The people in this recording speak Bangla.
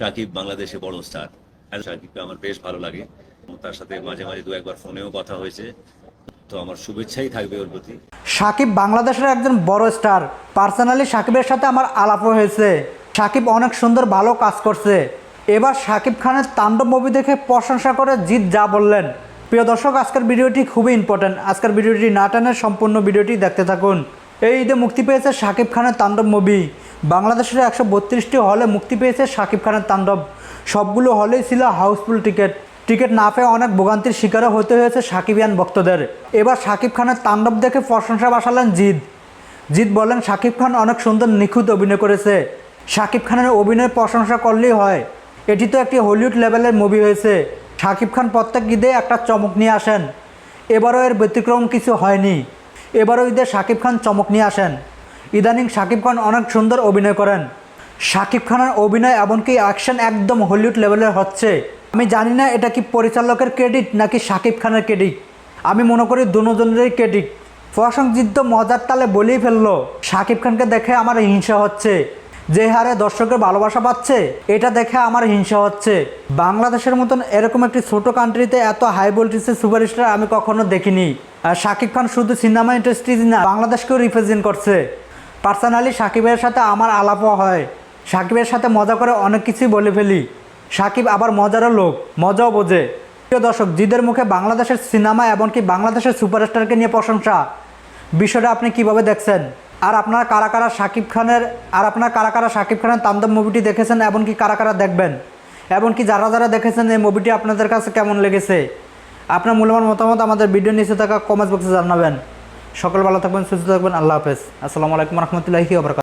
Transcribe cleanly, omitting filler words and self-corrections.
শাকিব বাংলাদেশে বড় স্টার। শাকিবকে আমার বেশ ভালো লাগে, তার সাথে মাঝে মাঝে দু একবার ফোনেও কথা হয়েছে। তো আমার শুভেচ্ছাই থাকবে ওর প্রতি। শাকিব বাংলাদেশের একজন বড় স্টার। পার্সোনালি শাকিবের সাথে আমার আলাপও হয়েছে। শাকিব অনেক সুন্দর ভালো কাজ করছে। এবার শাকিব খানের তাণ্ডব মুভি দেখে প্রশংসা করে জিৎ যা বললেন। প্রিয় দর্শক, আজকের ভিডিওটি খুবই ইম্পর্টেন্ট। আজকের ভিডিওটি না টানে সম্পূর্ণ ভিডিওটি দেখতে থাকুন। এই ঈদে মুক্তি পেয়েছে শাকিব খানের তাণ্ডব মুভি। বাংলাদেশের 132টি হলে মুক্তি পেয়েছে শাকিব খানের তাণ্ডব। সবগুলো হলেই ছিল হাউসফুল টিকিট না পেয়ে অনেক ভোগান্তির শিকারও হতে হয়েছে শাকিবিয়ান ভক্তদের। এবার শাকিব খানের তাণ্ডব দেখে প্রশংসা ভাসালেন জিৎ বলেন, শাকিব খান অনেক সুন্দর নিখুঁত অভিনয় করেছে। শাকিব খানের অভিনয়ের প্রশংসা করলেই হয়, এটি তো একটি হলিউড লেভেলের মুভি হয়েছে। শাকিব খান প্রত্যেক ঈদে একটা চমক নিয়ে আসেন, এবারও এর ব্যতিক্রম কিছু হয়নি। এবারও ঈদে শাকিব খান চমক নিয়ে আসেন। ইদানিং শাকিব খান অনেক সুন্দর অভিনয় করেন। শাকিব খানের অভিনয় এমনকি অ্যাকশন একদম হলিউড লেভেলের হচ্ছে। আমি জানি না এটা কি পরিচালকের ক্রেডিট নাকি শাকিব খানের ক্রেডিট। আমি মনে করি দুজনেরই ক্রেডিট। প্রসঙ্গজিৎ মজার তালে বলেই ফেললো, শাকিব খানকে দেখে আমার হিংসা হচ্ছে। যে হারে দর্শকের ভালোবাসা পাচ্ছে, এটা দেখে আমার হিংসা হচ্ছে। বাংলাদেশের মতন এরকম একটি ছোট কান্ট্রিতে এত হাই ভোল্টেজের সুপারস্টার আমি কখনো দেখিনি। আর শাকিব খান শুধু সিনেমা ইন্ডাস্ট্রি না, বাংলাদেশকেও রিপ্রেজেন্ট করছে। পার্সোনালি শাকিবের সাথে আমার আলাপও হয়। শাকিবের সাথে মজা করে অনেক কিছুই বলে ফেলি। শাকিব আবার মজারও লোক, মজাও বোঝে। প্রিয় দর্শক, জিদের মুখে বাংলাদেশের সিনেমা এমনকি বাংলাদেশের সুপারস্টারকে নিয়ে প্রশংসা, বিষয়টা আপনি কিভাবে দেখছেন? আর আপনারা কারা কারা শাকিব খানের তাণ্ডব মুভিটি দেখেছেন, এমনকি কারা কারা দেখবেন, এমনকি যারা যারা দেখেছেন এই মুভিটি আপনাদের কাছে কেমন লেগেছে? আপনার মূল্যবান মতামত আমাদের ভিডিও নিচে থাকা কমেন্ট বক্সে জানাবেন। সকল ভালো থাকবেন, সুস্থ থাকবেন। আল্লাহ হাফেজ। আসসালামু আলাইকুম রহমতুল্লাহি ওয়া বারাকাতুহু।